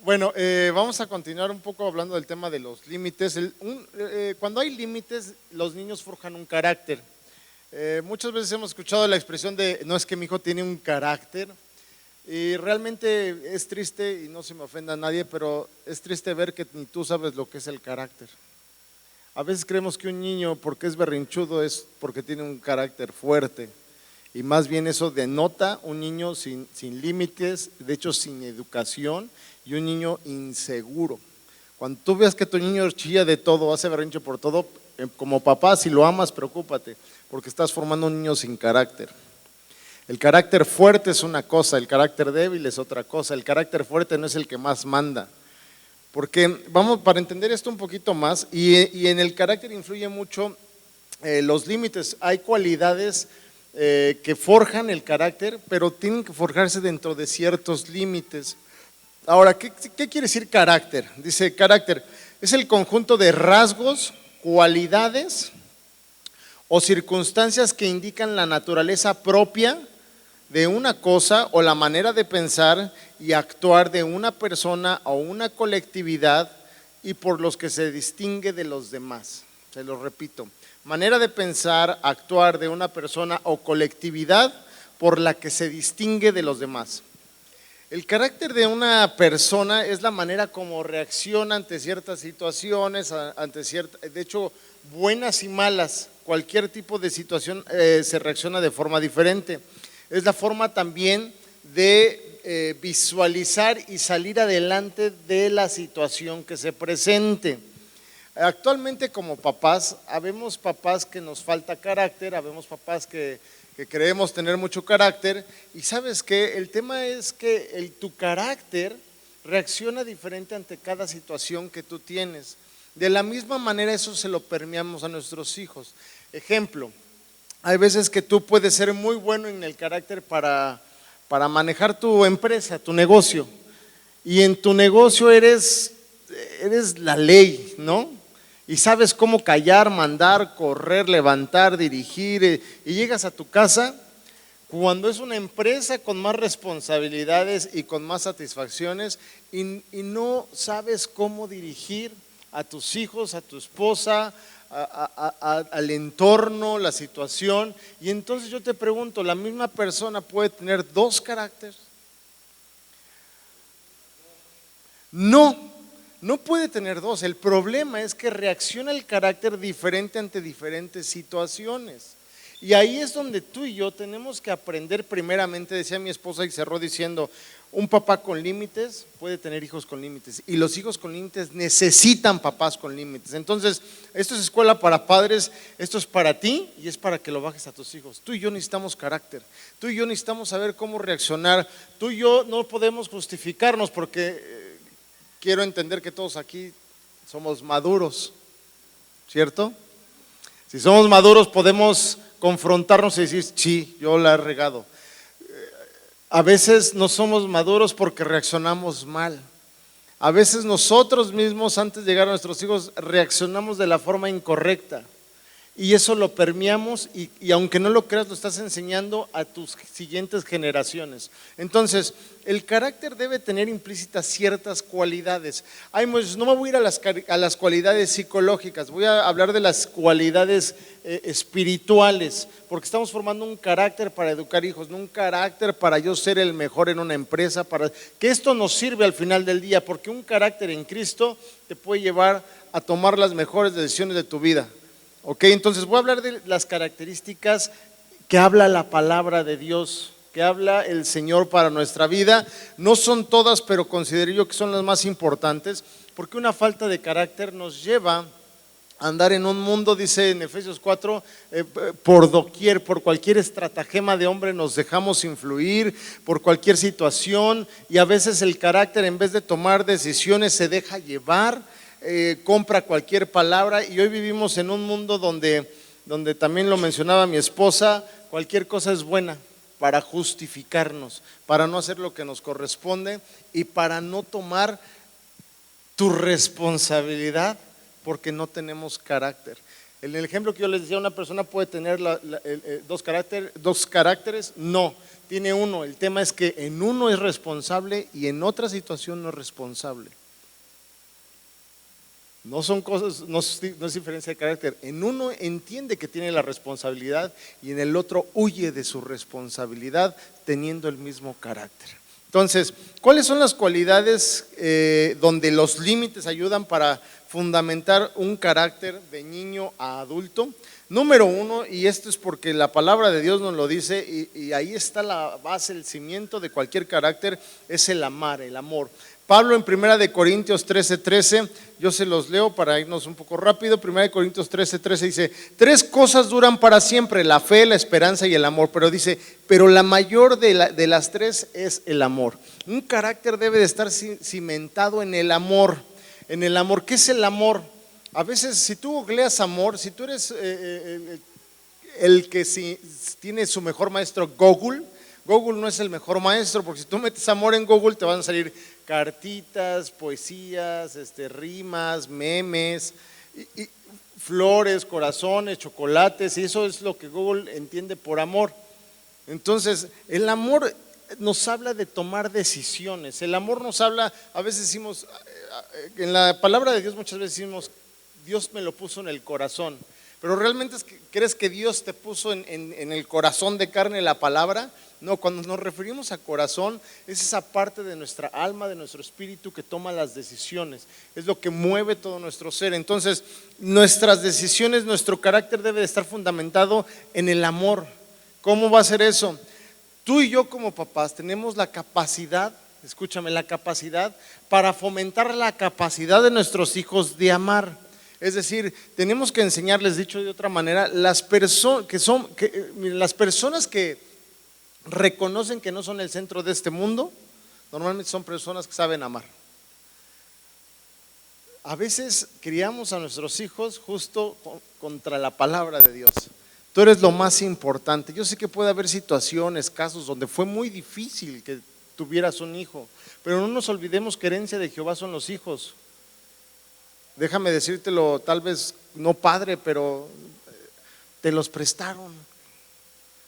Bueno, vamos a continuar un poco hablando del tema de los límites. Cuando hay límites, los niños forjan un carácter. Muchas veces hemos escuchado la expresión de, no es que mi hijo tiene un carácter, y realmente es triste, y no se me ofenda a nadie, pero es triste ver que ni tú sabes lo que es el carácter. A veces creemos que un niño, porque es berrinchudo, es porque tiene un carácter fuerte, y más bien eso denota un niño sin límites, de hecho sin educación, y un niño inseguro. Cuando tú veas que tu niño chilla de todo, hace berrinche por todo, como papá, si lo amas, preocúpate, porque estás formando un niño sin carácter. El carácter fuerte es una cosa, el carácter débil es otra cosa. El carácter fuerte no es el que más manda. Porque vamos, para entender esto un poquito más, y en el carácter influye mucho los límites. Hay cualidades que forjan el carácter, pero tienen que forjarse dentro de ciertos límites. Ahora, ¿qué quiere decir carácter? Dice carácter, es el conjunto de rasgos, cualidades o circunstancias que indican la naturaleza propia de una cosa o la manera de pensar y actuar de una persona o una colectividad y por los que se distingue de los demás. Se lo repito, manera de pensar, actuar de una persona o colectividad por la que se distingue de los demás. El carácter de una persona es la manera como reacciona ante ciertas situaciones, de hecho, buenas y malas, cualquier tipo de situación se reacciona de forma diferente. Es la forma también de visualizar y salir adelante de la situación que se presente. Actualmente como papás, habemos papás que nos falta carácter, habemos papás que creemos tener mucho carácter, y sabes que el tema es que tu carácter reacciona diferente ante cada situación que tú tienes. De la misma manera eso se lo permeamos a nuestros hijos. Ejemplo, hay veces que tú puedes ser muy bueno en el carácter para manejar tu empresa, tu negocio, y en tu negocio eres la ley, ¿no? Y sabes cómo callar, mandar, correr, levantar, dirigir, y llegas a tu casa cuando es una empresa con más responsabilidades y con más satisfacciones, y no sabes cómo dirigir a tus hijos, a tu esposa, al entorno, la situación. Y entonces yo te pregunto, ¿la misma persona puede tener dos caracteres? No puede tener dos. El problema es que reacciona el carácter diferente ante diferentes situaciones. Y ahí es donde tú y yo tenemos que aprender primeramente. Decía mi esposa y cerró diciendo, un papá con límites puede tener hijos con límites, y los hijos con límites necesitan papás con límites. Entonces, esto es escuela para padres, esto es para ti y es para que lo bajes a tus hijos. Tú y yo necesitamos carácter, tú y yo necesitamos saber cómo reaccionar, tú y yo no podemos justificarnos porque quiero entender que todos aquí somos maduros, ¿cierto? Si somos maduros podemos confrontarnos y decir, sí, yo la he regado. A veces no somos maduros porque reaccionamos mal. A veces nosotros mismos, antes de llegar a nuestros hijos, reaccionamos de la forma incorrecta. Y eso lo permeamos y aunque no lo creas, lo estás enseñando a tus siguientes generaciones. Entonces, el carácter debe tener implícitas ciertas cualidades. No me voy a ir a las cualidades psicológicas, voy a hablar de las cualidades espirituales, porque estamos formando un carácter para educar hijos, no un carácter para yo ser el mejor en una empresa, para que esto nos sirve al final del día, porque un carácter en Cristo te puede llevar a tomar las mejores decisiones de tu vida. Ok, entonces voy a hablar de las características que habla la palabra de Dios, que habla el Señor para nuestra vida. No son todas, pero considero yo que son las más importantes, porque una falta de carácter nos lleva a andar en un mundo, dice en Efesios 4, por doquier, por cualquier estratagema de hombre nos dejamos influir, por cualquier situación, y a veces el carácter, en vez de tomar decisiones, se deja llevar. Compra cualquier palabra, y hoy vivimos en un mundo donde también lo mencionaba mi esposa, cualquier cosa es buena para justificarnos, para no hacer lo que nos corresponde y para no tomar tu responsabilidad porque no tenemos carácter. En el ejemplo que yo les decía, una persona puede tener dos caracteres, no, tiene uno. El tema es que en uno es responsable y en otra situación no es responsable. No son cosas, no es diferencia de carácter. En uno entiende que tiene la responsabilidad y en el otro huye de su responsabilidad teniendo el mismo carácter. Entonces, ¿cuáles son las cualidades donde los límites ayudan para fundamentar un carácter de niño a adulto? Número uno, y esto es porque la palabra de Dios nos lo dice, y ahí está la base, el cimiento de cualquier carácter, es el amar, el amor. Pablo en 1 Corintios 13:13, yo se los leo para irnos un poco rápido. 1 Corintios 13:13 dice: 3 cosas duran para siempre, la fe, la esperanza y el amor. Pero dice, pero la mayor de las 3 es el amor. Un carácter debe de estar cimentado en el amor. En el amor, ¿qué es el amor? A veces si tú googleas amor, si tú eres el que tiene su mejor maestro Google no es el mejor maestro, porque si tú metes amor en Google te van a salir cartitas, poesías, rimas, memes, y flores, corazones, chocolates, y eso es lo que Google entiende por amor. Entonces, el amor nos habla de tomar decisiones. El amor nos habla, a veces decimos, en la palabra de Dios muchas veces decimos, Dios me lo puso en el corazón. Pero realmente ¿crees que Dios te puso en el corazón de carne la palabra? No, cuando nos referimos a corazón, es esa parte de nuestra alma, de nuestro espíritu que toma las decisiones. Es lo que mueve todo nuestro ser. Entonces, nuestras decisiones, nuestro carácter debe de estar fundamentado en el amor. ¿Cómo va a ser eso? Tú y yo como papás tenemos la capacidad, escúchame, la capacidad para fomentar la capacidad de nuestros hijos de amar. Es decir, tenemos que enseñarles, dicho de otra manera, las personas que reconocen que no son el centro de este mundo, normalmente son personas que saben amar. A veces criamos a nuestros hijos justo contra la palabra de Dios. Tú eres lo más importante. Yo sé que puede haber situaciones, casos donde fue muy difícil que tuvieras un hijo, pero no nos olvidemos que herencia de Jehová son los hijos. Déjame decírtelo, tal vez no padre, pero te los prestaron.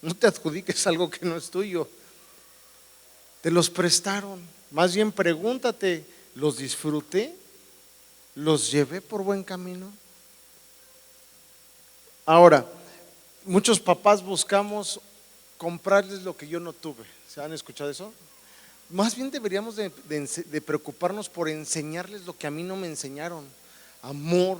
No te adjudiques algo que no es tuyo. Te los prestaron. Más bien pregúntate, ¿los disfruté? ¿Los llevé por buen camino? Ahora, muchos papás buscamos comprarles lo que yo no tuve. ¿Se han escuchado eso? Más bien deberíamos de preocuparnos por enseñarles lo que a mí no me enseñaron. Amor,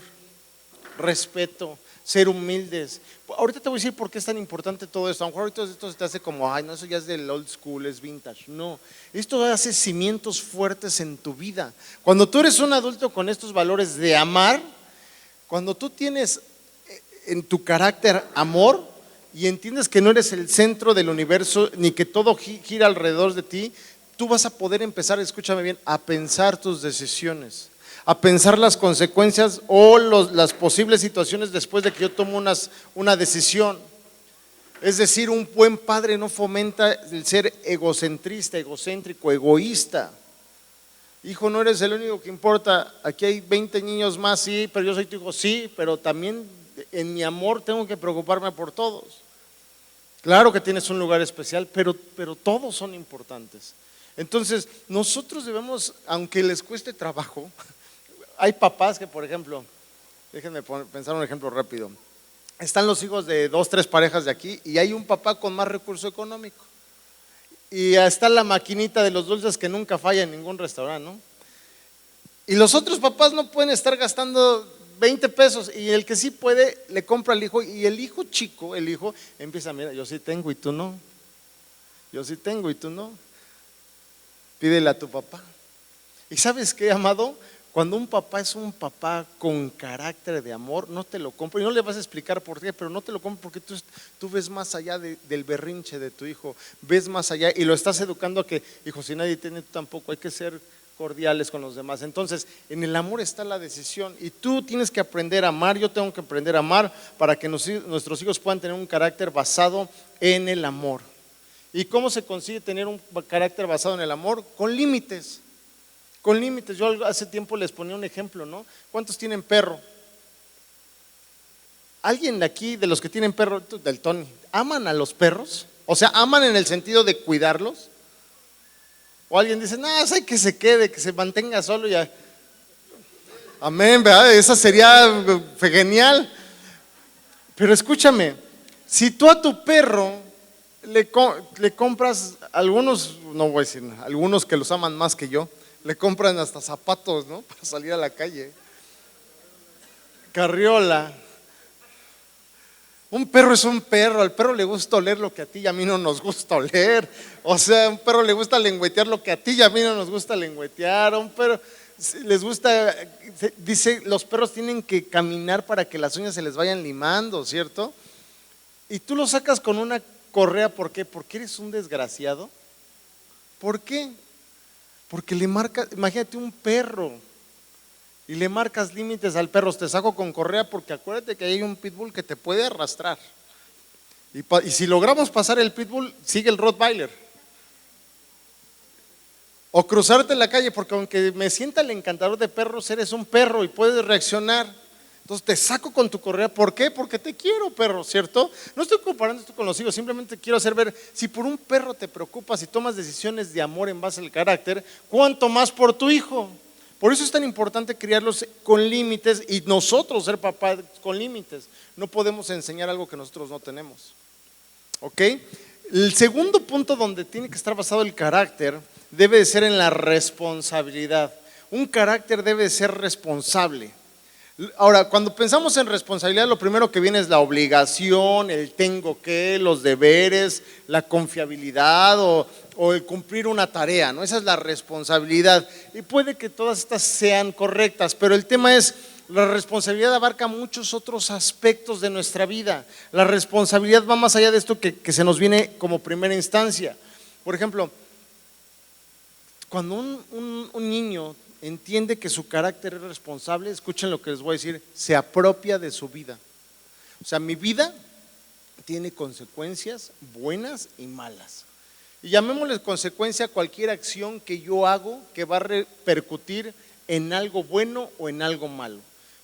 respeto, ser humildes. Ahorita te voy a decir por qué es tan importante todo esto. A lo mejor ahorita esto se te hace como, ay, no, eso ya es del old school, es vintage. No, esto hace cimientos fuertes en tu vida. Cuando tú eres un adulto con estos valores de amar, cuando tú tienes en tu carácter amor y entiendes que no eres el centro del universo ni que todo gira alrededor de ti, tú vas a poder empezar, escúchame bien, a pensar tus decisiones, a pensar las consecuencias o las posibles situaciones después de que yo tomo una decisión. Es decir, un buen padre no fomenta el ser egocentrista, egocéntrico, egoísta. Hijo, no eres el único que importa, aquí hay 20 niños más, sí, pero yo soy tu hijo, sí, pero también en mi amor tengo que preocuparme por todos. Claro que tienes un lugar especial, pero todos son importantes. Entonces, nosotros debemos, aunque les cueste trabajo, hay papás que, por ejemplo, déjenme pensar un ejemplo rápido. Están los hijos de 2, 3 parejas de aquí y hay un papá con más recurso económico. Y está la maquinita de los dulces que nunca falla en ningún restaurante, ¿no? Y los otros papás no pueden estar gastando 20 pesos y el que sí puede le compra al hijo y el hijo chico, el hijo empieza, mira, yo sí tengo y tú no. Yo sí tengo y tú no. Pídele a tu papá. ¿Y sabes qué, amado? Cuando un papá es un papá con carácter de amor, no te lo compro. Y no le vas a explicar por qué, pero no te lo compro porque tú ves más allá del berrinche de tu hijo. Ves más allá y lo estás educando a que, hijo, si nadie tiene, tú tampoco, hay que ser cordiales con los demás. Entonces, en el amor está la decisión y tú tienes que aprender a amar. Yo tengo que aprender a amar para que nuestros hijos puedan tener un carácter basado en el amor. ¿Y cómo se consigue tener un carácter basado en el amor? Con límites. Con límites. Yo hace tiempo les ponía un ejemplo, ¿no? ¿Cuántos tienen perro? ¿Alguien de aquí, de los que tienen perro, del Tony, aman a los perros? O sea, ¿aman en el sentido de cuidarlos? O alguien dice, no, es hay que se quede, que se mantenga solo ya. Amén, ¿verdad? Esa sería genial. Pero escúchame, si tú a tu perro le compras, algunos, no voy a decir nada, algunos que los aman más que yo, le compran hasta zapatos, ¿no? Para salir a la calle. Carriola. Un perro es un perro, al perro le gusta oler lo que a ti y a mí no nos gusta oler. O sea, a un perro le gusta lengüetear lo que a ti y a mí no nos gusta lengüetear. A un perro les gusta, dice, los perros tienen que caminar para que las uñas se les vayan limando, ¿cierto? Y tú lo sacas con una correa, ¿por qué? Porque eres un desgraciado. ¿Por qué? Porque le marcas, imagínate un perro y le marcas límites al perro, te saco con correa porque acuérdate que hay un pitbull que te puede arrastrar. Y si logramos pasar el pitbull, sigue el Rottweiler. O cruzarte en la calle, porque aunque me sienta el encantador de perros, eres un perro y puedes reaccionar. Entonces te saco con tu correa, ¿por qué? Porque te quiero, perro, ¿cierto? No estoy comparando esto con los hijos, simplemente quiero hacer ver, si por un perro te preocupas y tomas decisiones de amor en base al carácter, ¿cuánto más por tu hijo? Por eso es tan importante criarlos con límites y nosotros ser papás con límites. No podemos enseñar algo que nosotros no tenemos. ¿Ok? El segundo punto donde tiene que estar basado el carácter debe de ser en la responsabilidad. Un carácter debe de ser responsable. Ahora, cuando pensamos en responsabilidad, lo primero que viene es la obligación, el tengo que, los deberes, la confiabilidad o el cumplir una tarea, ¿no? Esa es la responsabilidad. Y puede que todas estas sean correctas, pero el tema es, la responsabilidad abarca muchos otros aspectos de nuestra vida. La responsabilidad va más allá de esto que se nos viene como primera instancia. Por ejemplo, cuando un niño entiende que su carácter es responsable, escuchen lo que les voy a decir, se apropia de su vida. O sea, mi vida tiene consecuencias buenas y malas. Y llamémosle consecuencia a cualquier acción que yo hago que va a repercutir en algo bueno o en algo malo.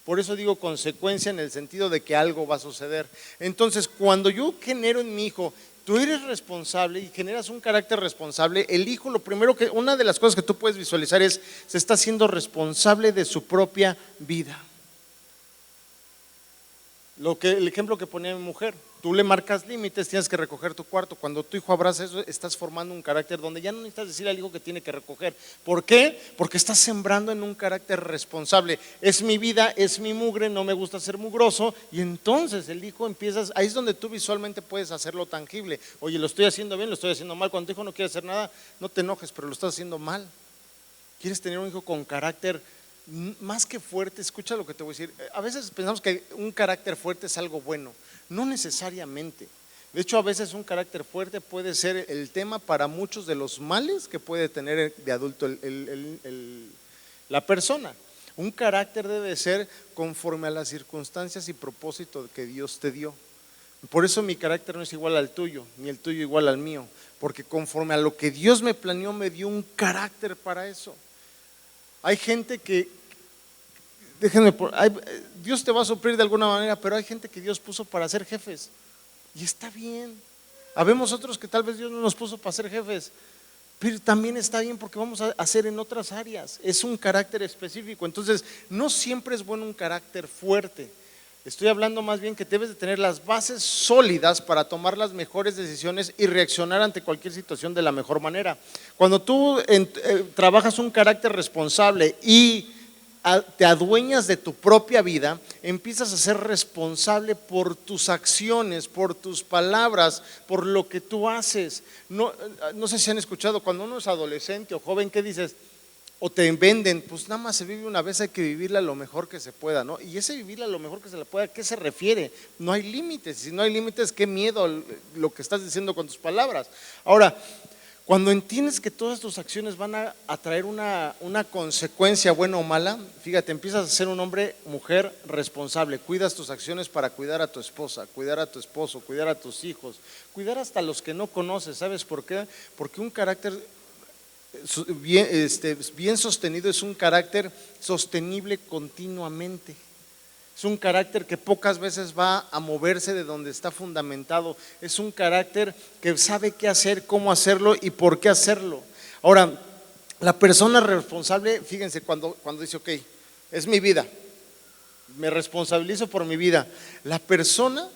Por eso digo consecuencia en el sentido de que algo va a suceder. Entonces, cuando yo genero en mi hijo, tú eres responsable y generas un carácter responsable, el hijo, lo primero que, una de las cosas que tú puedes visualizar es, se está haciendo responsable de su propia vida. El ejemplo que ponía mi mujer, tú le marcas límites, tienes que recoger tu cuarto. Cuando tu hijo abraza eso, estás formando un carácter donde ya no necesitas decir al hijo que tiene que recoger. ¿Por qué? Porque estás sembrando en un carácter responsable. Es mi vida, es mi mugre, no me gusta ser mugroso. Y entonces el hijo empiezas, ahí es donde tú visualmente puedes hacerlo tangible. Oye, lo estoy haciendo bien, lo estoy haciendo mal. Cuando tu hijo no quiere hacer nada, no te enojes, pero lo estás haciendo mal. ¿Quieres tener un hijo con carácter más que fuerte? Escucha lo que te voy a decir. A veces pensamos que un carácter fuerte es algo bueno, no necesariamente. De hecho, a veces un carácter fuerte puede ser el tema para muchos de los males que puede tener de adulto la persona. Un carácter debe ser conforme a las circunstancias y propósito que Dios te dio. Por eso mi carácter no es igual al tuyo, ni el tuyo igual al mío, porque conforme a lo que Dios me planeó, me dio un carácter para eso. Hay gente que, Dios te va a suplir de alguna manera, pero hay gente que Dios puso para ser jefes y está bien. Habemos otros que tal vez Dios no nos puso para ser jefes, pero también está bien porque vamos a hacer en otras áreas. Es un carácter específico, entonces no siempre es bueno un carácter fuerte. Estoy hablando más bien que debes de tener las bases sólidas para tomar las mejores decisiones y reaccionar ante cualquier situación de la mejor manera. Cuando tú trabajas un carácter responsable y te adueñas de tu propia vida, empiezas a ser responsable por tus acciones, por tus palabras, por lo que tú haces. No sé si han escuchado, cuando uno es adolescente o joven, ¿qué dices? O te venden, pues nada más se vive una vez, hay que vivirla lo mejor que se pueda, ¿no? Y ese vivirla lo mejor que se le pueda, ¿a qué se refiere? No hay límites, si no hay límites, qué miedo lo que estás diciendo con tus palabras. Ahora, cuando entiendes que todas tus acciones van a traer una consecuencia buena o mala, fíjate, empiezas a ser un hombre, mujer responsable, cuidas tus acciones para cuidar a tu esposa, cuidar a tu esposo, cuidar a tus hijos, cuidar hasta los que no conoces, ¿sabes por qué? Porque un carácter bien sostenido es un carácter sostenible continuamente. Es un carácter que pocas veces va a moverse de donde está fundamentado. Es un carácter que sabe qué hacer, cómo hacerlo y por qué hacerlo. Ahora, la persona responsable, fíjense, cuando dice, ok, es mi vida, me responsabilizo por mi vida. La persona,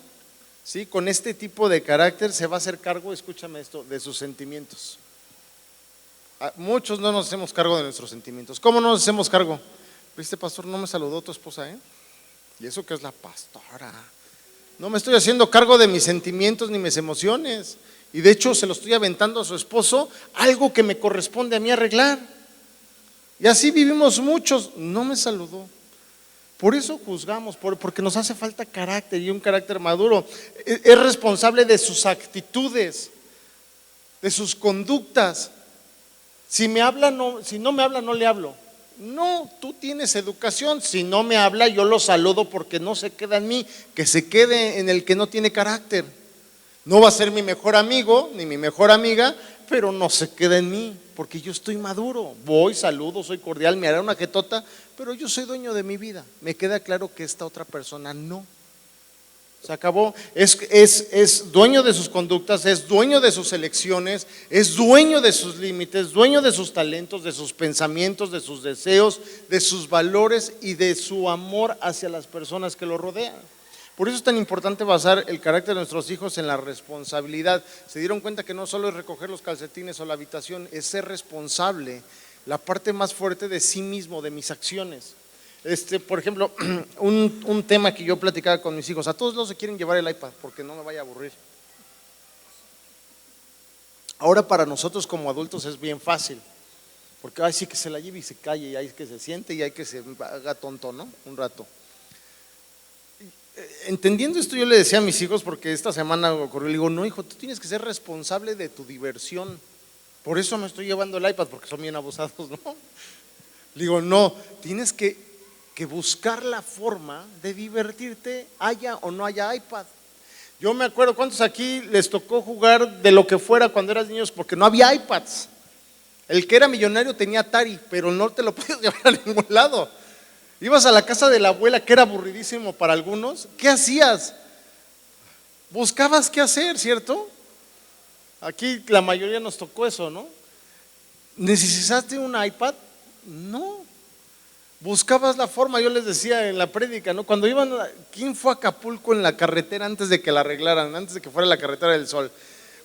¿sí?, con este tipo de carácter se va a hacer cargo, escúchame esto, de sus sentimientos. Muchos no nos hacemos cargo de nuestros sentimientos. ¿Cómo no nos hacemos cargo? Viste, pastor, no me saludó tu esposa, ¿eh? Y eso que es la pastora. No me estoy haciendo cargo de mis sentimientos ni mis emociones. Y de hecho se lo estoy aventando a su esposo, algo que me corresponde a mí arreglar. Y así vivimos muchos. No me saludó. Por eso juzgamos, porque nos hace falta carácter y un carácter maduro. Es responsable de sus actitudes, de sus conductas. Si no me habla, no le hablo. No, tú tienes educación. Si no me habla, yo lo saludo porque no se queda en mí, que se quede en el que no tiene carácter. No va a ser mi mejor amigo ni mi mejor amiga, pero no se queda en mí porque yo estoy maduro. Voy, saludo, soy cordial, me hará una jetota, pero yo soy dueño de mi vida. Me queda claro que esta otra persona no. Se acabó. Es dueño de sus conductas, es dueño de sus elecciones, es dueño de sus límites, dueño de sus talentos, de sus pensamientos, de sus deseos, de sus valores y de su amor hacia las personas que lo rodean. Por eso es tan importante basar el carácter de nuestros hijos en la responsabilidad. Se dieron cuenta que no solo es recoger los calcetines o la habitación, es ser responsable, la parte más fuerte de sí mismo, de mis acciones. Por ejemplo, un tema que yo platicaba con mis hijos, a todos los se quieren llevar el iPad porque no me vaya a aburrir. Ahora para nosotros como adultos es bien fácil, porque hay sí que se la lleve y se calle, y hay que se siente y hay que se haga tonto, ¿no? Un rato. Entendiendo esto, yo le decía a mis hijos, porque esta semana ocurrió, le digo, no hijo, tú tienes que ser responsable de tu diversión. Por eso me estoy llevando el iPad, porque son bien abusados, ¿no? Le digo, no, tienes que buscar la forma de divertirte, haya o no haya iPad. Yo me acuerdo cuántos aquí les tocó jugar de lo que fuera cuando eras niños, porque no había iPads. El que era millonario tenía Atari, pero no te lo podías llevar a ningún lado. Ibas a la casa de la abuela, que era aburridísimo para algunos. ¿Qué hacías? Buscabas qué hacer, ¿cierto? Aquí la mayoría nos tocó eso, ¿no? ¿Necesitaste un iPad? No. Buscabas la forma. Yo les decía en la prédica, ¿no? Cuando iban, ¿quién fue a Acapulco en la carretera antes de que la arreglaran, antes de que fuera la carretera del Sol?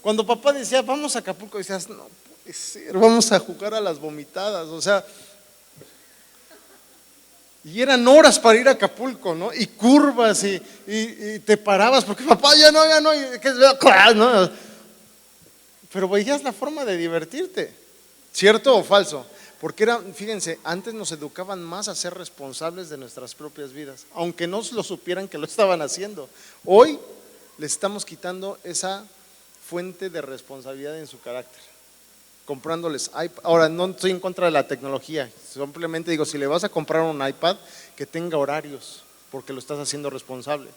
Cuando papá decía, vamos a Acapulco, decías, no puede ser, vamos a jugar a las vomitadas, o sea. Y eran horas para ir a Acapulco, ¿no? Y curvas y te parabas porque papá ya no, ¿no? Pero veías la forma de divertirte, ¿cierto o falso? Porque fíjense, antes nos educaban más a ser responsables de nuestras propias vidas, aunque no lo supieran que lo estaban haciendo. Hoy les estamos quitando esa fuente de responsabilidad en su carácter, comprándoles iPad. Ahora, no estoy en contra de la tecnología, simplemente digo, si le vas a comprar un iPad, que tenga horarios, porque lo estás haciendo responsable.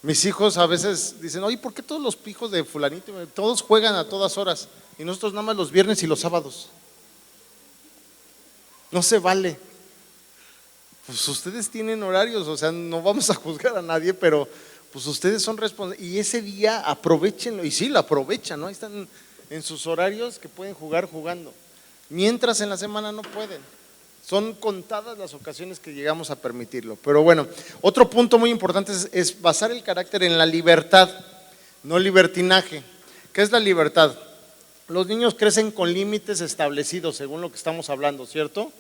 Mis hijos a veces dicen, oye, ¿por qué todos los hijos de fulanito, todos juegan a todas horas y nosotros nada más los viernes y los sábados? No se vale. Pues ustedes tienen horarios, o sea, no vamos a juzgar a nadie, pero pues ustedes son responsables y ese día aprovechenlo, y sí, lo aprovechan, ¿no? Ahí están en sus horarios que pueden jugar jugando, mientras en la semana no pueden. Son contadas las ocasiones que llegamos a permitirlo. Pero bueno, otro punto muy importante es basar el carácter en la libertad, no libertinaje. ¿Qué es la libertad? Los niños crecen con límites establecidos, según lo que estamos hablando, ¿cierto?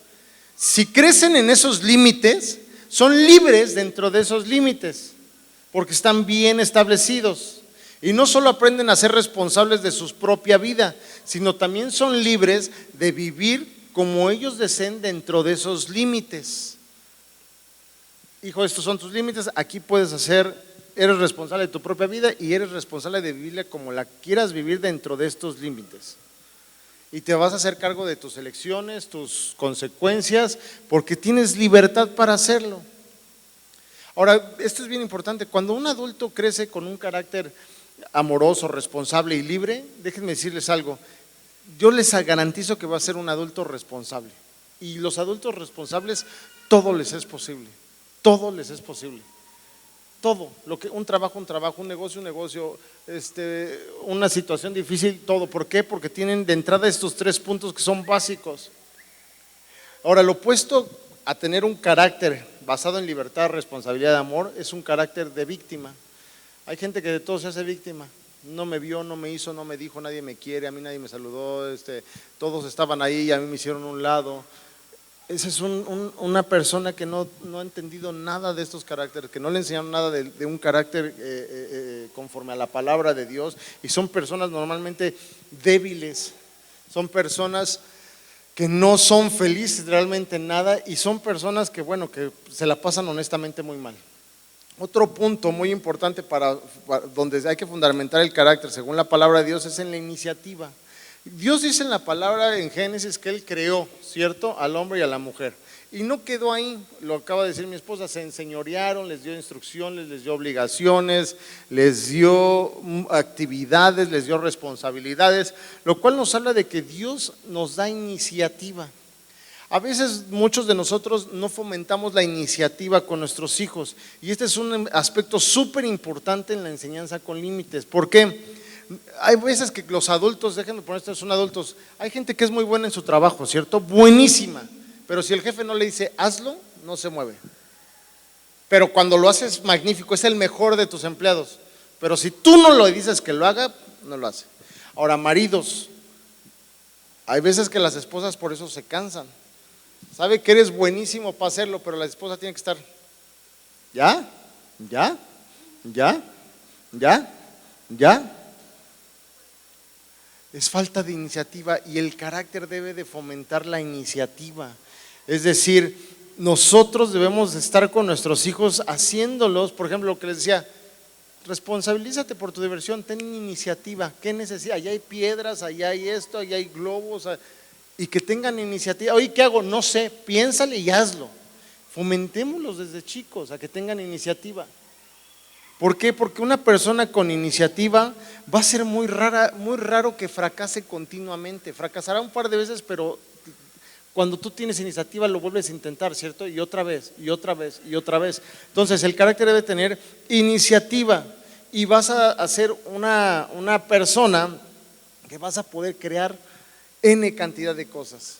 Si crecen en esos límites, son libres dentro de esos límites, porque están bien establecidos. Y no solo aprenden a ser responsables de su propia vida, sino también son libres de vivir como ellos deseen dentro de esos límites. Hijo, estos son tus límites, aquí puedes eres responsable de tu propia vida y eres responsable de vivirla como la quieras vivir dentro de estos límites. Y te vas a hacer cargo de tus elecciones, tus consecuencias, porque tienes libertad para hacerlo. Ahora, esto es bien importante, cuando un adulto crece con un carácter amoroso, responsable y libre, déjenme decirles algo, yo les garantizo que va a ser un adulto responsable. Y los adultos responsables, todo les es posible. todo les es posible. Todo, un trabajo, un negocio, una situación difícil, todo. ¿Por qué? Porque tienen de entrada estos 3 puntos que son básicos. Ahora, lo opuesto a tener un carácter basado en libertad, responsabilidad, amor, es un carácter de víctima. Hay gente que de todo se hace víctima. No me vio, no me hizo, no me dijo, nadie me quiere, a mí nadie me saludó, todos estaban ahí y a mí me hicieron un lado. Esa es una persona que no ha entendido nada de estos caracteres, que no le enseñaron nada de un carácter conforme a la palabra de Dios, y son personas normalmente débiles, son personas que no son felices realmente en nada, y son personas que que se la pasan honestamente muy mal. Otro punto muy importante para donde hay que fundamentar el carácter según la palabra de Dios es en la iniciativa. Dios dice en la palabra en Génesis que Él creó, ¿cierto?, al hombre y a la mujer. Y no quedó ahí, lo acaba de decir mi esposa, se enseñorearon, les dio instrucciones, les dio obligaciones, les dio actividades, les dio responsabilidades, lo cual nos habla de que Dios nos da iniciativa. A veces muchos de nosotros no fomentamos la iniciativa con nuestros hijos, y este es un aspecto súper importante en la enseñanza con límites. ¿Por qué? Hay veces que los adultos, déjenme poner esto, son adultos, hay gente que es muy buena en su trabajo, ¿cierto? Buenísima, pero si el jefe no le dice hazlo, no se mueve. Pero cuando lo haces, magnífico, es el mejor de tus empleados, pero si tú no le dices que lo haga, no lo hace. Ahora, maridos, hay veces que las esposas por eso se cansan. Sabe que eres buenísimo para hacerlo, pero la esposa tiene que estar ya. Es falta de iniciativa, y el carácter debe de fomentar la iniciativa. Es decir, nosotros debemos estar con nuestros hijos haciéndolos, por ejemplo, lo que les decía, responsabilízate por tu diversión, ten iniciativa. ¿Qué necesidad? Allá hay piedras, allá hay esto, allá hay globos, y que tengan iniciativa. Oye, ¿qué hago? No sé, piénsale y hazlo. Fomentémoslos desde chicos a que tengan iniciativa. ¿Por qué? Porque una persona con iniciativa va a ser muy raro que fracase continuamente. Fracasará un par de veces, pero cuando tú tienes iniciativa lo vuelves a intentar, ¿cierto? Y otra vez, y otra vez, y otra vez. Entonces el carácter debe tener iniciativa, y vas a ser una persona que vas a poder crear N cantidad de cosas.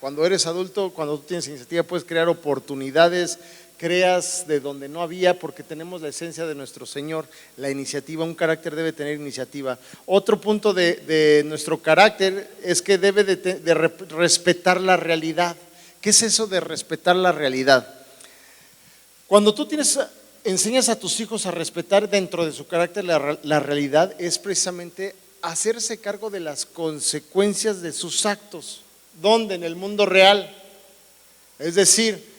Cuando eres adulto, cuando tú tienes iniciativa, puedes crear oportunidades, creas de donde no había, porque tenemos la esencia de nuestro Señor, la iniciativa. Un carácter debe tener iniciativa. Otro punto de nuestro carácter es que debe de respetar la realidad. ¿Qué es eso de respetar la realidad? Cuando tú enseñas a tus hijos a respetar dentro de su carácter la realidad, es precisamente hacerse cargo de las consecuencias de sus actos. ¿Dónde? En el mundo real. Es decir,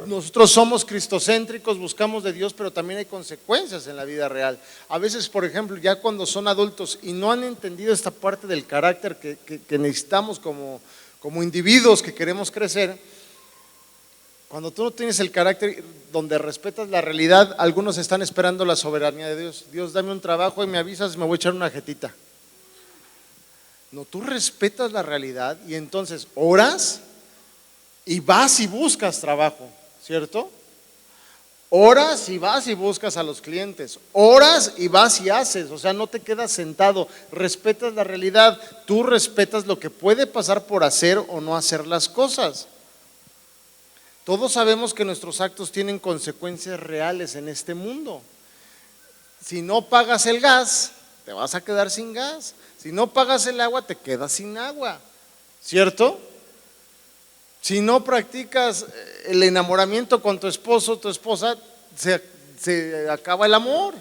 nosotros somos cristocéntricos, buscamos de Dios, pero también hay consecuencias en la vida real. A veces, por ejemplo, ya cuando son adultos y no han entendido esta parte del carácter que necesitamos como individuos que queremos crecer, cuando tú no tienes el carácter donde respetas la realidad, algunos están esperando la soberanía de Dios. Dios, dame un trabajo y me avisas, me voy a echar una jetita. No, tú respetas la realidad y entonces oras y vas y buscas trabajo, ¿cierto? Oras y vas y buscas a los clientes, oras y vas y haces, o sea, no te quedas sentado, respetas la realidad, tú respetas lo que puede pasar por hacer o no hacer las cosas. Todos sabemos que nuestros actos tienen consecuencias reales en este mundo. Si no pagas el gas, te vas a quedar sin gas. Si no pagas el agua, te quedas sin agua, ¿cierto? Si no practicas el enamoramiento con tu esposo o tu esposa, se acaba el amor.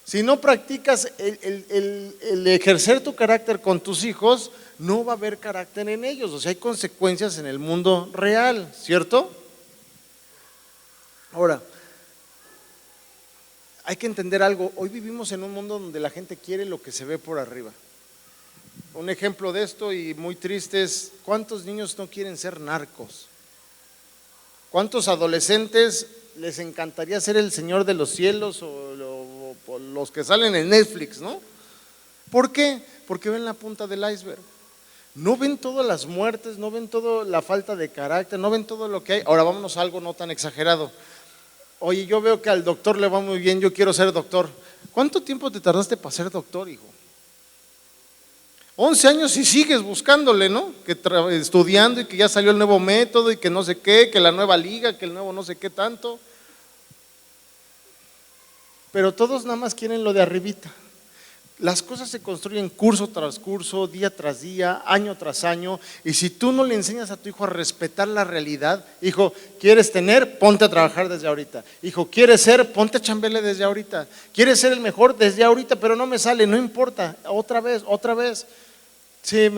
Si no practicas el ejercer tu carácter con tus hijos, no va a haber carácter en ellos. O sea, hay consecuencias en el mundo real, ¿cierto? Ahora, hay que entender algo. Hoy vivimos en un mundo donde la gente quiere lo que se ve por arriba. Un ejemplo de esto, y muy triste, es ¿cuántos niños no quieren ser narcos? ¿Cuántos adolescentes les encantaría ser el Señor de los cielos o los que salen en Netflix, ¿no? ¿Por qué? Porque ven la punta del iceberg. No ven todas las muertes, no ven toda la falta de carácter, no ven todo lo que hay. Ahora vámonos a algo no tan exagerado. Oye, yo veo que al doctor le va muy bien, yo quiero ser doctor. ¿Cuánto tiempo te tardaste para ser doctor, hijo? 11 años y sigues buscándole, ¿no? Que estudiando y que ya salió el nuevo método y que no sé qué, que la nueva liga, que el nuevo no sé qué tanto. Pero todos nada más quieren lo de arribita. Las cosas se construyen curso tras curso, día tras día, año tras año, y si tú no le enseñas a tu hijo a respetar la realidad, hijo, ¿quieres tener? Ponte a trabajar desde ahorita. Hijo, ¿quieres ser? Ponte a chambearle desde ahorita. ¿Quieres ser el mejor? Desde ahorita, pero no me sale, no importa, otra vez, otra vez. Sí,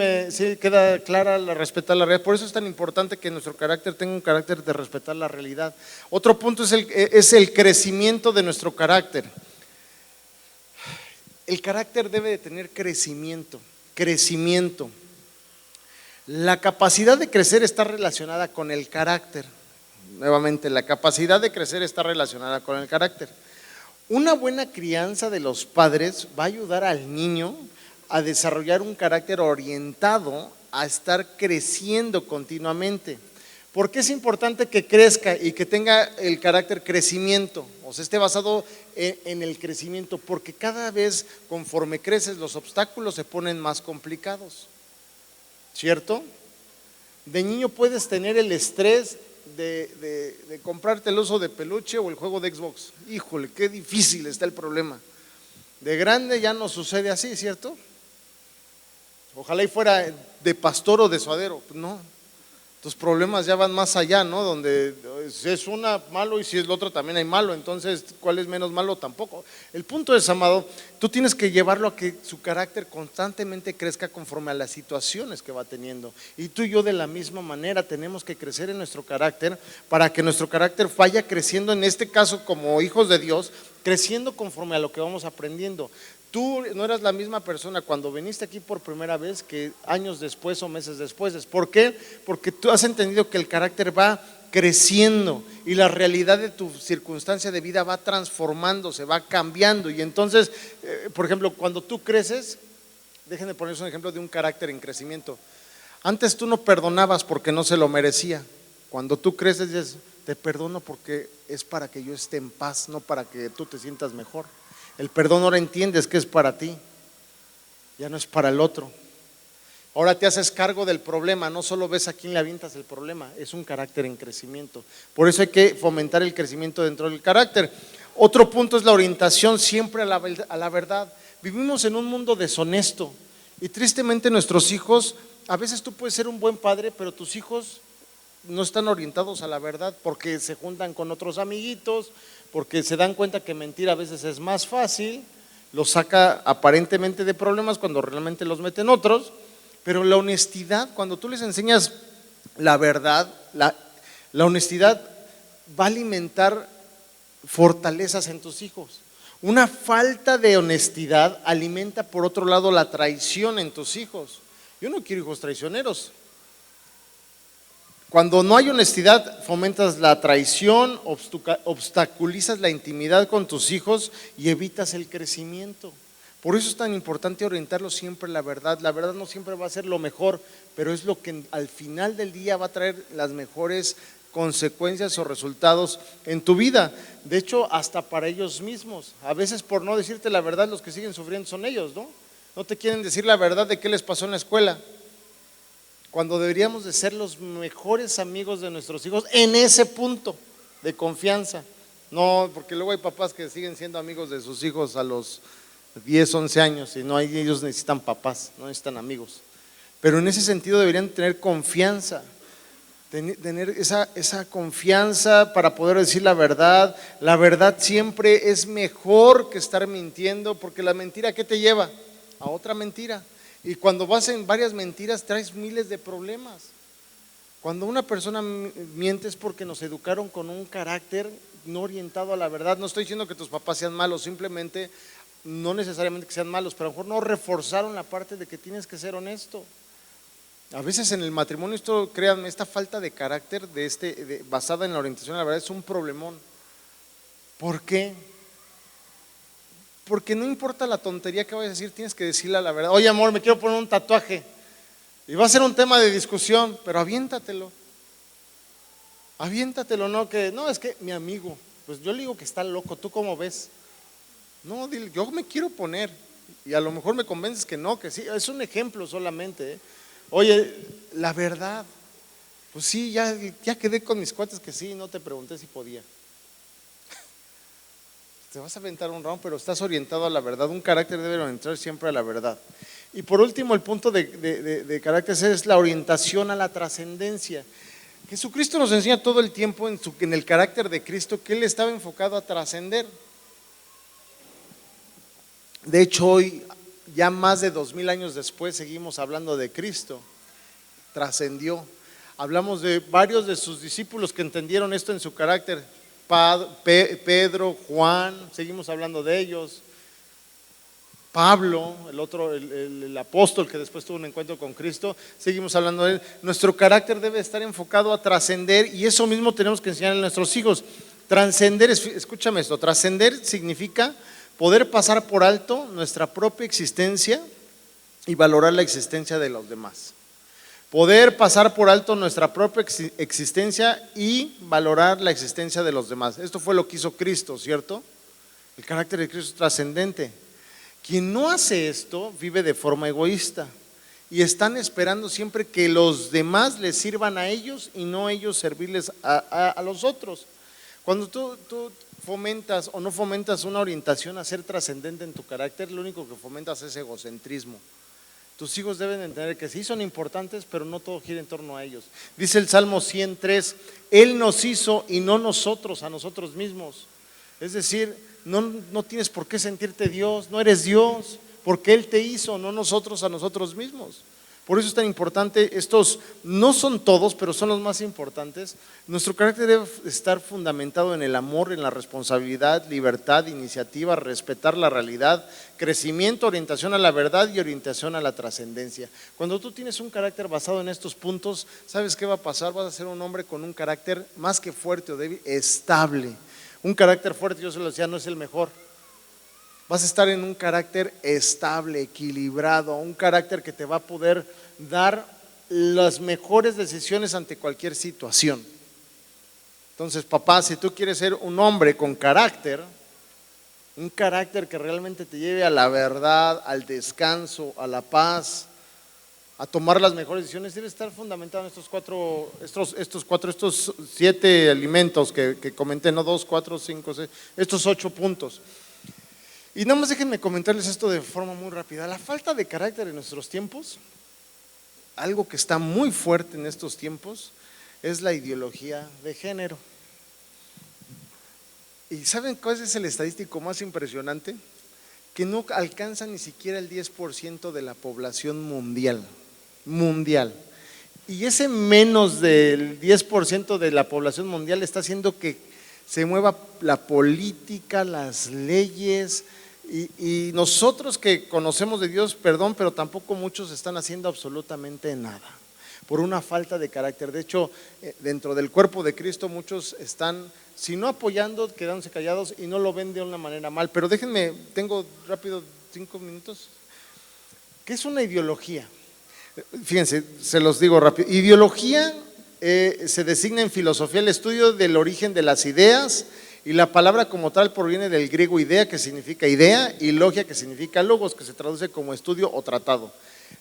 queda clara la respetar la realidad. Por eso es tan importante que nuestro carácter tenga un carácter de respetar la realidad. Otro punto es el crecimiento de nuestro carácter. El carácter debe de tener crecimiento. La capacidad de crecer está relacionada con el carácter. Nuevamente, la capacidad de crecer está relacionada con el carácter. Una buena crianza de los padres va a ayudar al niño a desarrollar un carácter orientado a estar creciendo continuamente. ¿Por qué es importante que crezca y que tenga el carácter crecimiento? O sea, esté basado en el crecimiento, porque cada vez conforme creces los obstáculos se ponen más complicados, ¿cierto? De niño puedes tener el estrés de comprarte el oso de peluche o el juego de Xbox. Híjole, qué difícil está el problema. De grande ya no sucede así, ¿cierto? Ojalá y fuera de pastor o de suadero. No, tus problemas ya van más allá, ¿no? Donde si es una malo y si es la otra también hay malo, entonces ¿cuál es menos malo? Tampoco. El punto es, amado, tú tienes que llevarlo a que su carácter constantemente crezca conforme a las situaciones que va teniendo. Y tú y yo de la misma manera tenemos que crecer en nuestro carácter para que nuestro carácter vaya creciendo, en este caso como hijos de Dios, creciendo conforme a lo que vamos aprendiendo. Tú no eras la misma persona cuando viniste aquí por primera vez que años después o meses después. ¿Por qué? Porque tú has entendido que el carácter va creciendo y la realidad de tu circunstancia de vida va transformándose, va cambiando. Y entonces, por ejemplo, cuando tú creces, déjenme ponerles un ejemplo de un carácter en crecimiento. Antes tú no perdonabas porque no se lo merecía. Cuando tú creces dices, te perdono porque es para que yo esté en paz, no para que tú te sientas mejor. El perdón ahora entiendes que es para ti, ya no es para el otro. Ahora te haces cargo del problema, no solo ves a quién le avientas el problema, es un carácter en crecimiento. Por eso hay que fomentar el crecimiento dentro del carácter. Otro punto es la orientación siempre a la verdad. Vivimos en un mundo deshonesto y tristemente nuestros hijos, a veces tú puedes ser un buen padre, pero tus hijos no están orientados a la verdad porque se juntan con otros amiguitos, porque se dan cuenta que mentir a veces es más fácil, los saca aparentemente de problemas cuando realmente los meten otros. Pero la honestidad, cuando tú les enseñas la verdad, la honestidad va a alimentar fortalezas en tus hijos. Una falta de honestidad alimenta por otro lado la traición en tus hijos. Yo no quiero hijos traicioneros. Cuando no hay honestidad, fomentas la traición, obstaculizas la intimidad con tus hijos y evitas el crecimiento. Por eso es tan importante orientarlos siempre a la verdad. La verdad no siempre va a ser lo mejor, pero es lo que al final del día va a traer las mejores consecuencias o resultados en tu vida. De hecho, hasta para ellos mismos. A veces por no decirte la verdad, los que siguen sufriendo son ellos, ¿no? No te quieren decir la verdad de qué les pasó en la escuela, cuando deberíamos de ser los mejores amigos de nuestros hijos en ese punto de confianza. No, porque luego hay papás que siguen siendo amigos de sus hijos a los 10, 11 años y no hay, ellos necesitan papás, no necesitan amigos. Pero en ese sentido deberían tener confianza, tener esa confianza para poder decir la verdad. La verdad siempre es mejor que estar mintiendo, porque la mentira, ¿a qué te lleva? A otra mentira. Y cuando vas en varias mentiras traes miles de problemas. Cuando una persona miente es porque nos educaron con un carácter no orientado a la verdad. No estoy diciendo que tus papás sean malos, simplemente no necesariamente que sean malos, pero a lo mejor no reforzaron la parte de que tienes que ser honesto. A veces en el matrimonio, esto, créanme, esta falta de carácter basada en la orientación a la verdad es un problemón. ¿Por qué? Porque no importa la tontería que vayas a decir, tienes que decirle la verdad. Oye, amor, me quiero poner un tatuaje. Y va a ser un tema de discusión, pero aviéntatelo. Aviéntatelo, no es que mi amigo. Pues yo le digo que está loco, ¿tú cómo ves? No, dile, yo me quiero poner. Y a lo mejor me convences que no, que sí, es un ejemplo solamente, ¿eh? Oye, la verdad, pues sí, ya quedé con mis cuates que sí, no te pregunté si podía. Te vas a aventar un round, pero estás orientado a la verdad. Un carácter debe orientar siempre a la verdad. Y por último, el punto de carácter es la orientación a la trascendencia. Jesucristo nos enseña todo el tiempo en el carácter de Cristo que Él estaba enfocado a trascender. De hecho, hoy, ya más de 2000 años después, seguimos hablando de Cristo. Trascendió. Hablamos de varios de sus discípulos que entendieron esto en su carácter. Pedro, Juan, seguimos hablando de ellos. Pablo, el otro, el apóstol que después tuvo un encuentro con Cristo, seguimos hablando de él. Nuestro carácter debe estar enfocado a trascender y eso mismo tenemos que enseñar a nuestros hijos. Trascender, escúchame esto, trascender significa poder pasar por alto nuestra propia existencia y valorar la existencia de los demás. Poder pasar por alto nuestra propia existencia y valorar la existencia de los demás. Esto fue lo que hizo Cristo, ¿cierto? El carácter de Cristo es trascendente. Quien no hace esto vive de forma egoísta y están esperando siempre que los demás les sirvan a ellos y no ellos servirles a los otros. Cuando tú fomentas o no fomentas una orientación a ser trascendente en tu carácter, lo único que fomentas es egocentrismo. Tus hijos deben entender que sí son importantes, pero no todo gira en torno a ellos. Dice el Salmo 103, Él nos hizo y no nosotros a nosotros mismos. Es decir, no tienes por qué sentirte Dios, no eres Dios, porque Él te hizo, no nosotros a nosotros mismos. Por eso es tan importante, estos no son todos, pero son los más importantes. Nuestro carácter debe estar fundamentado en el amor, en la responsabilidad, libertad, iniciativa, respetar la realidad, crecimiento, orientación a la verdad y orientación a la trascendencia. Cuando tú tienes un carácter basado en estos puntos, ¿sabes qué va a pasar? Vas a ser un hombre con un carácter más que fuerte o débil, estable. Un carácter fuerte, yo se lo decía, no es el mejor. Vas a estar en un carácter estable, equilibrado, un carácter que te va a poder dar las mejores decisiones ante cualquier situación. Entonces, papá, si tú quieres ser un hombre con carácter, un carácter que realmente te lleve a la verdad, al descanso, a la paz, a tomar las mejores decisiones, debe estar fundamentado en estos 7 alimentos que comenté, no 2, 4, 5, 6, estos 8 puntos. Y nada más déjenme comentarles esto de forma muy rápida. La falta de carácter en nuestros tiempos, algo que está muy fuerte en estos tiempos, es la ideología de género. ¿Y saben cuál es el estadístico más impresionante? Que no alcanza ni siquiera el 10% de la población mundial. Y ese menos del 10% de la población mundial está haciendo que se mueva la política, las leyes, y nosotros que conocemos de Dios, perdón, pero tampoco muchos están haciendo absolutamente nada por una falta de carácter. De hecho, dentro del cuerpo de Cristo muchos están, si no apoyando, quedándose callados y no lo ven de una manera mal. Pero déjenme, tengo rápido 5 minutos. ¿Qué es una ideología? Fíjense, se los digo rápido. Ideología se designa en filosofía el estudio del origen de las ideas, y la palabra como tal proviene del griego idea, que significa idea, y logia, que significa logos, que se traduce como estudio o tratado.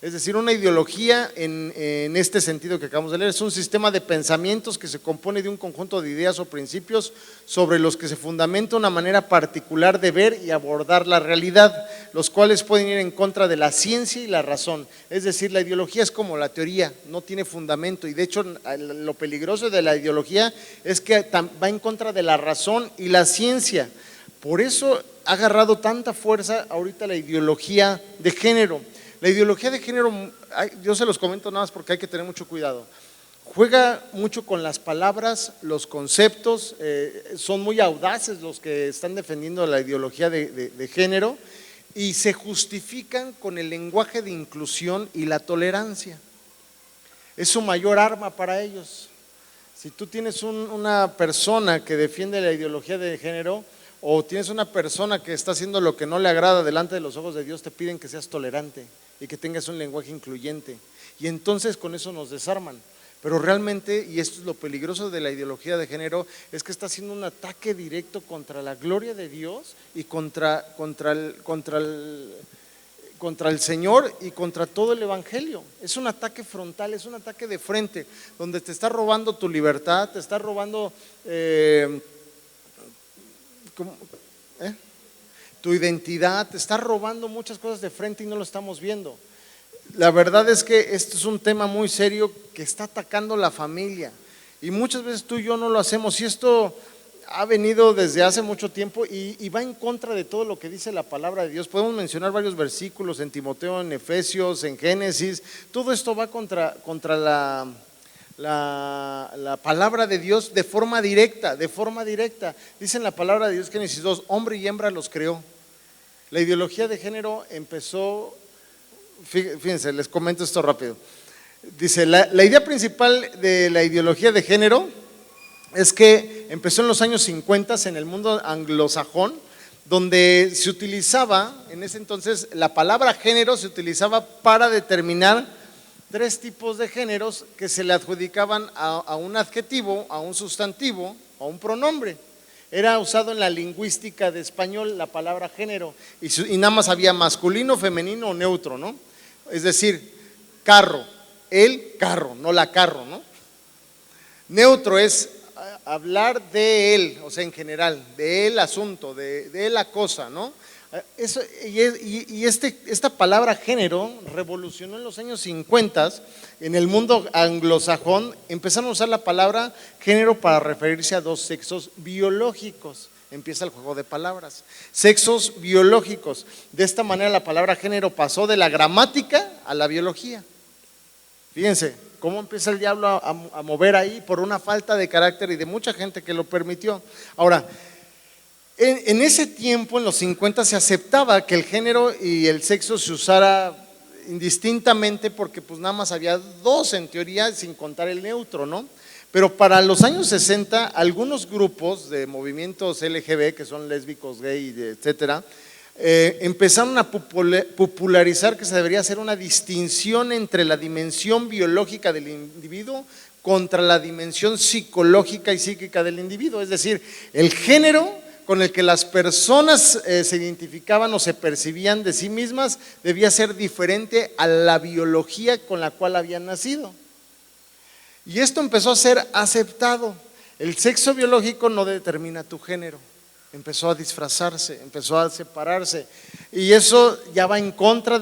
Es decir, una ideología en este sentido que acabamos de leer es un sistema de pensamientos que se compone de un conjunto de ideas o principios sobre los que se fundamenta una manera particular de ver y abordar la realidad, los cuales pueden ir en contra de la ciencia y la razón. Es decir, la ideología es como la teoría, no tiene fundamento, y de hecho lo peligroso de la ideología es que va en contra de la razón y la ciencia. Por eso ha agarrado tanta fuerza ahorita la ideología de género. La ideología de género, yo se los comento nada más porque hay que tener mucho cuidado. Juega mucho con las palabras, los conceptos, son muy audaces los que están defendiendo la ideología de género, y se justifican con el lenguaje de inclusión y la tolerancia. Es su mayor arma para ellos. Si tú tienes una persona que defiende la ideología de género, o tienes una persona que está haciendo lo que no le agrada delante de los ojos de Dios, te piden que seas tolerante y que tengas un lenguaje incluyente, y entonces con eso nos desarman. Pero realmente, y esto es lo peligroso de la ideología de género, es que está haciendo un ataque directo contra la gloria de Dios y contra el Señor y contra todo el Evangelio. Es un ataque frontal, es un ataque de frente, donde te está robando tu libertad, te está robando tu identidad, te está robando muchas cosas de frente y no lo estamos viendo. La verdad es que esto es un tema muy serio que está atacando la familia y muchas veces tú y yo no lo hacemos, y esto ha venido desde hace mucho tiempo y va en contra de todo lo que dice la palabra de Dios. Podemos mencionar varios versículos en Timoteo, en Efesios, en Génesis. Todo esto va contra la palabra de Dios de forma directa, Dice en la palabra de Dios, Génesis 2, hombre y hembra los creó. La ideología de género empezó, fíjense, les comento esto rápido. Dice, la idea principal de la ideología de género es que empezó en los años 50 en el mundo anglosajón, donde se utilizaba, en ese entonces, la palabra género se utilizaba para determinar 3 tipos de géneros que se le adjudicaban a un adjetivo, a un sustantivo, a un pronombre. Era usado en la lingüística de español la palabra género y nada más había masculino, femenino o neutro, ¿no? Es decir, carro, el carro, no la carro, ¿no? Neutro es hablar de él, o sea, en general, de el asunto, de la cosa, ¿no? Esta palabra género revolucionó en los años 50 en el mundo anglosajón. Empezaron a usar la palabra género para referirse a 2 sexos biológicos. Empieza el juego de palabras, sexos biológicos. De esta manera la palabra género pasó de la gramática a la biología. Fíjense cómo empieza el diablo a mover ahí por una falta de carácter y de mucha gente que lo permitió. Ahora, en ese tiempo, en los 50, se aceptaba que el género y el sexo se usara indistintamente porque pues nada más había 2 en teoría, sin contar el neutro, ¿no? Pero para los años 60, algunos grupos de movimientos LGBT, que son lésbicos, gay, etcétera, empezaron a popularizar que se debería hacer una distinción entre la dimensión biológica del individuo contra la dimensión psicológica y psíquica del individuo. Es decir, el género con el que las personas se identificaban o se percibían de sí mismas debía ser diferente a la biología con la cual habían nacido. Y esto empezó a ser aceptado. El sexo biológico no determina tu género. Empezó a disfrazarse, empezó a separarse, y eso ya va en contra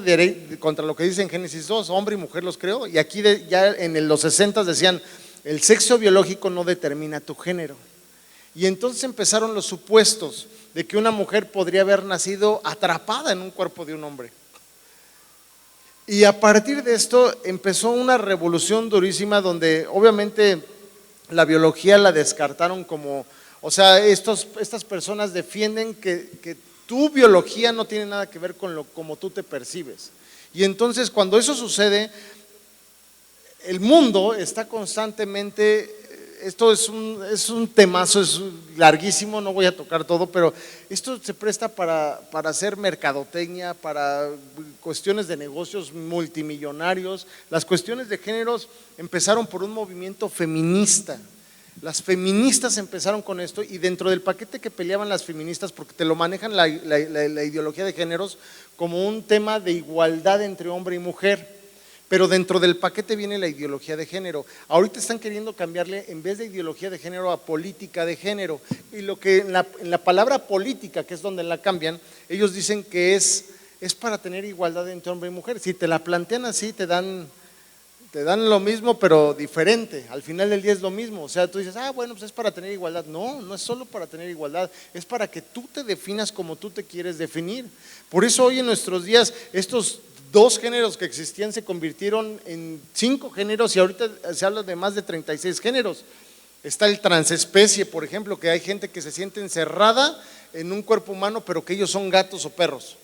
contra lo que dice en Génesis 2, hombre y mujer los creó. Y aquí ya en los 60 decían, el sexo biológico no determina tu género. Y entonces empezaron los supuestos de que una mujer podría haber nacido atrapada en un cuerpo de un hombre. Y a partir de esto empezó una revolución durísima donde obviamente la biología la descartaron como, o sea, estas personas defienden que tu biología no tiene nada que ver con como tú te percibes. Y entonces cuando eso sucede, el mundo está constantemente, esto es un temazo, es larguísimo, no voy a tocar todo, pero esto se presta para hacer mercadotecnia, para cuestiones de negocios multimillonarios. Las cuestiones de géneros empezaron por un movimiento feminista. Las feministas empezaron con esto, y dentro del paquete que peleaban las feministas, porque te lo manejan la ideología de géneros como un tema de igualdad entre hombre y mujer, pero dentro del paquete viene la ideología de género. Ahorita están queriendo cambiarle, en vez de ideología de género, a política de género, y lo que en la palabra política, que es donde la cambian, ellos dicen que es para tener igualdad entre hombre y mujer. Si te la plantean así, te dan lo mismo pero diferente, al final del día es lo mismo. O sea, tú dices, bueno, pues es para tener igualdad. No, no es solo para tener igualdad, es para que tú te definas como tú te quieres definir. Por eso hoy en nuestros días estos 2 géneros que existían se convirtieron en 5 géneros, y ahorita se habla de más de 36 géneros. Está el transespecie, por ejemplo, que hay gente que se siente encerrada en un cuerpo humano pero que ellos son gatos o perros.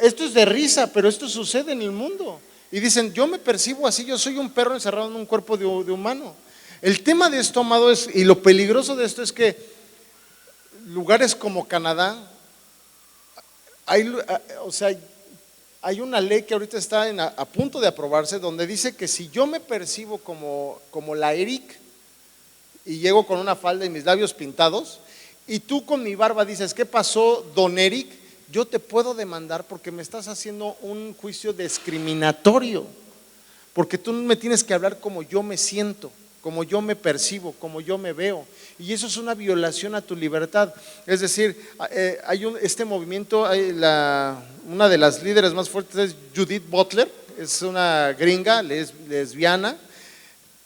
Esto es de risa, pero esto sucede en el mundo. Y dicen, yo me percibo así, yo soy un perro encerrado en un cuerpo de humano. El tema de esto, amado, y lo peligroso de esto es que lugares como Canadá, hay una ley que ahorita está a punto de aprobarse, donde dice que si yo me percibo como la Eric y llego con una falda y mis labios pintados, y tú con mi barba dices, ¿qué pasó, don Eric? Yo te puedo demandar porque me estás haciendo un juicio discriminatorio, porque tú me tienes que hablar como yo me siento, como yo me percibo, como yo me veo, y eso es una violación a tu libertad. Es decir, hay este movimiento, una de las líderes más fuertes es Judith Butler, es una gringa, lesbiana,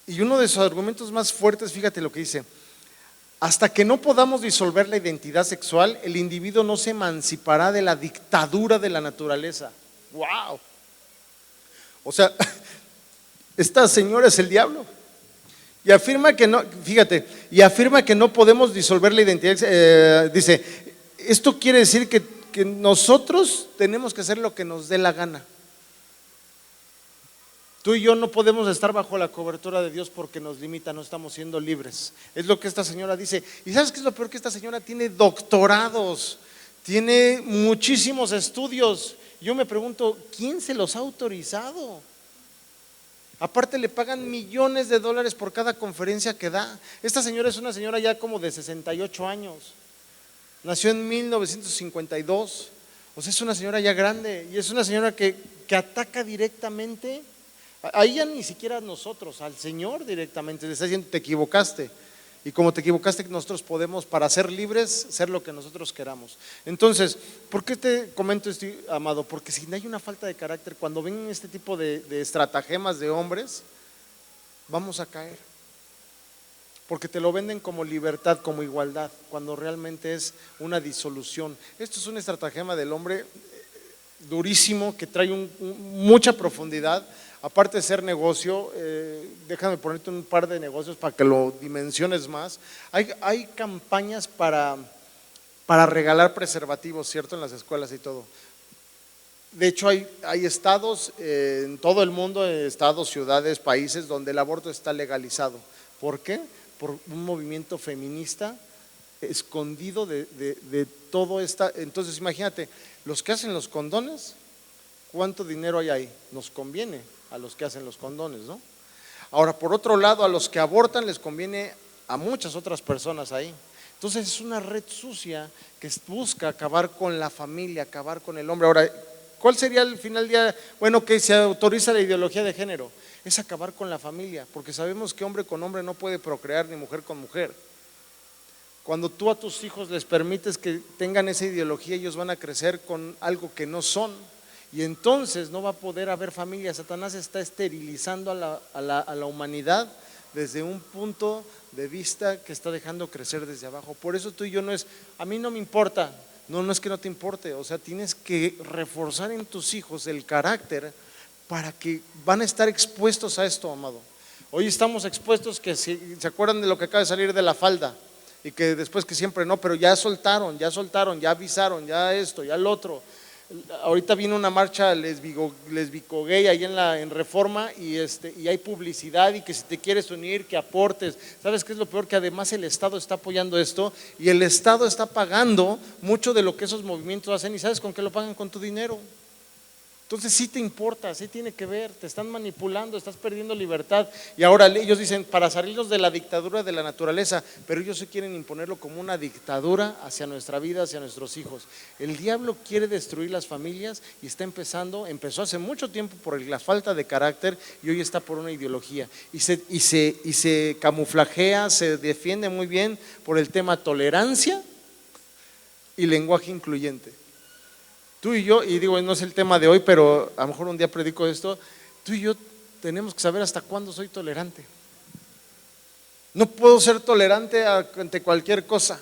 y uno de sus argumentos más fuertes, fíjate lo que dice: hasta que no podamos disolver la identidad sexual, el individuo no se emancipará de la dictadura de la naturaleza. ¡Wow! O sea, esta señora es el diablo. Y afirma que no, fíjate, y afirma que no podemos disolver la identidad. Dice, esto quiere decir que nosotros tenemos que hacer lo que nos dé la gana. Tú y yo no podemos estar bajo la cobertura de Dios porque nos limita, no estamos siendo libres. Es lo que esta señora dice. ¿Y sabes qué es lo peor? Que esta señora tiene doctorados, tiene muchísimos estudios. Yo me pregunto, ¿quién se los ha autorizado? Aparte le pagan millones de dólares por cada conferencia que da. Esta señora es una señora ya como de 68 años. Nació en 1952. O sea, es una señora ya grande y es una señora que ataca directamente. Ahí ya ni siquiera a nosotros, al Señor directamente, le está diciendo, te equivocaste. Y como te equivocaste, nosotros podemos, para ser libres, ser lo que nosotros queramos. Entonces, ¿por qué te comento esto, amado? Porque si no hay una falta de carácter, cuando ven este tipo de estratagemas de hombres, vamos a caer. Porque te lo venden como libertad, como igualdad, cuando realmente es una disolución. Esto es un estratagema del hombre durísimo, que trae mucha profundidad. Aparte de ser negocio, déjame ponerte un par de negocios para que lo dimensiones más. Hay campañas para regalar preservativos, ¿cierto? En las escuelas y todo. De hecho, hay estados en todo el mundo, estados, ciudades, países, donde el aborto está legalizado. ¿Por qué? Por un movimiento feminista escondido de todo esta. Entonces, imagínate, los que hacen los condones, ¿cuánto dinero hay ahí? Nos conviene a los que hacen los condones, ¿no? Ahora, por otro lado, a los que abortan les conviene a muchas otras personas ahí. Entonces es una red sucia que busca acabar con la familia, acabar con el hombre. Ahora, ¿cuál sería el final día? Bueno, que se autoriza la ideología de género, es acabar con la familia, porque sabemos que hombre con hombre no puede procrear, ni mujer con mujer. Cuando tú a tus hijos les permites que tengan esa ideología, ellos van a crecer con algo que no son. Y entonces no va a poder haber familia. Satanás está esterilizando a la humanidad desde un punto de vista que está dejando crecer desde abajo. Por eso tú y yo no es, a mí no me importa, no es que no te importe, o sea, tienes que reforzar en tus hijos el carácter para que van a estar expuestos a esto, amado. Hoy estamos expuestos que se acuerdan de lo que acaba de salir de la falda y que después que siempre no, pero ya soltaron, ya avisaron, ya esto, ya el otro. Ahorita viene una marcha lesbico gay ahí en Reforma y hay publicidad y que si te quieres unir, que aportes. ¿Sabes qué es lo peor? Que además el Estado está apoyando esto y el Estado está pagando mucho de lo que esos movimientos hacen. ¿Y sabes con qué lo pagan? Con tu dinero. Entonces sí te importa, sí tiene que ver, te están manipulando, estás perdiendo libertad. Y ahora ellos dicen, para salirnos de la dictadura de la naturaleza, pero ellos sí quieren imponerlo como una dictadura hacia nuestra vida, hacia nuestros hijos. El diablo quiere destruir las familias y empezó hace mucho tiempo por la falta de carácter y hoy está por una ideología. Y se camuflajea, se defiende muy bien por el tema tolerancia y lenguaje incluyente. Tú y yo, y digo, no es el tema de hoy, pero a lo mejor un día predico esto, tú y yo tenemos que saber hasta cuándo soy tolerante. No puedo ser tolerante ante cualquier cosa.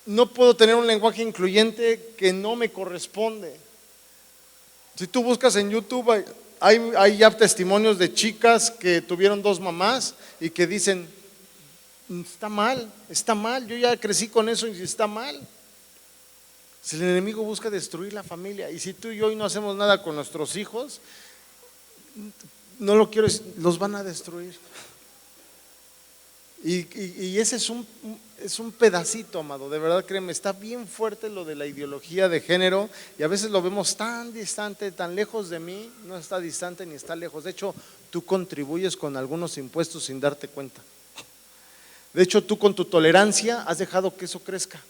No puedo tener un lenguaje incluyente que no me corresponde. Si tú buscas en YouTube, hay ya testimonios de chicas que tuvieron 2 mamás y que dicen, está mal, yo ya crecí con eso y está mal. Si el enemigo busca destruir la familia y si tú y yo hoy no hacemos nada con nuestros hijos, no lo quiero decir, los van a destruir. Y ese es un pedacito, amado, de verdad, créeme, está bien fuerte lo de la ideología de género y a veces lo vemos tan distante, tan lejos de mí. No está distante ni está lejos. De hecho, tú contribuyes con algunos impuestos sin darte cuenta. De hecho, tú con tu tolerancia has dejado que eso crezca.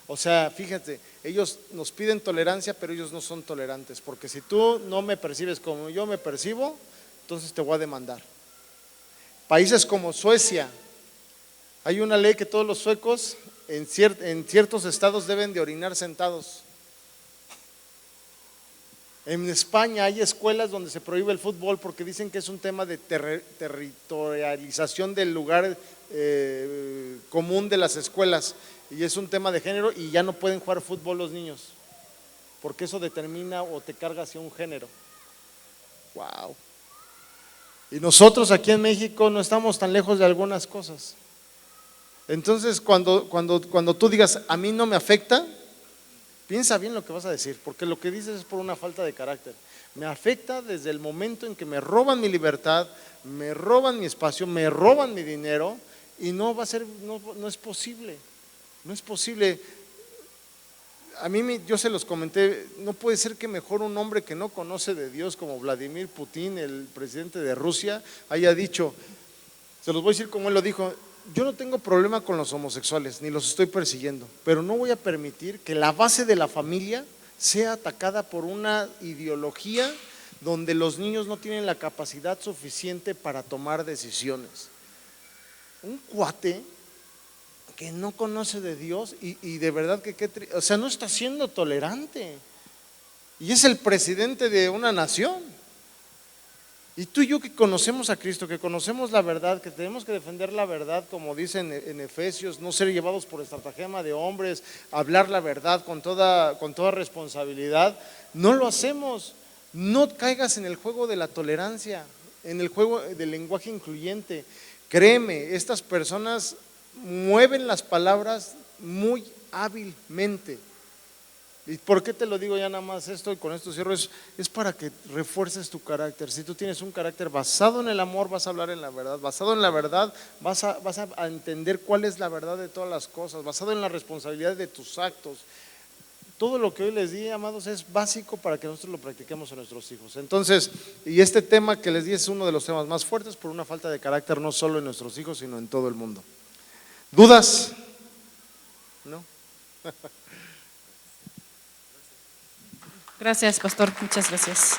O sea, fíjate, ellos nos piden tolerancia, pero ellos no son tolerantes, porque si tú no me percibes como yo me percibo, entonces te voy a demandar. Países como Suecia, hay una ley que todos los suecos en ciertos estados deben de orinar sentados. En España hay escuelas donde se prohíbe el fútbol porque dicen que es un tema de territorialización del lugar común de las escuelas y es un tema de género y ya no pueden jugar fútbol los niños porque eso determina o te carga hacia un género. Wow. Y nosotros aquí en México no estamos tan lejos de algunas cosas. Entonces cuando tú digas a mí no me afecta, piensa bien lo que vas a decir, porque lo que dices es por una falta de carácter. Me afecta desde el momento en que me roban mi libertad, me roban mi espacio, me roban mi dinero y no va a ser, no es posible, no es posible. A mí, yo se los comenté, no puede ser que mejor un hombre que no conoce de Dios como Vladimir Putin, el presidente de Rusia, haya dicho, se los voy a decir como él lo dijo, yo no tengo problema con los homosexuales, ni los estoy persiguiendo, pero no voy a permitir que la base de la familia sea atacada por una ideología donde los niños no tienen la capacidad suficiente para tomar decisiones. Un cuate que no conoce de Dios y de verdad o sea, no está siendo tolerante y es el presidente de una nación. Y tú y yo que conocemos a Cristo, que conocemos la verdad, que tenemos que defender la verdad, como dicen en Efesios, no ser llevados por estratagema de hombres, hablar la verdad con toda responsabilidad, no lo hacemos. No caigas en el juego de la tolerancia, en el juego del lenguaje incluyente. Créeme, estas personas mueven las palabras muy hábilmente. ¿Y por qué te lo digo ya nada más esto y con esto cierro? Es para que refuerces tu carácter. Si tú tienes un carácter basado en el amor, vas a hablar en la verdad. Basado en la verdad, vas a entender cuál es la verdad de todas las cosas. Basado en la responsabilidad de tus actos. Todo lo que hoy les di, amados, es básico para que nosotros lo practiquemos a nuestros hijos. Entonces, y este tema que les di es uno de los temas más fuertes por una falta de carácter no solo en nuestros hijos, sino en todo el mundo. ¿Dudas? ¿No? Gracias, pastor. Muchas gracias.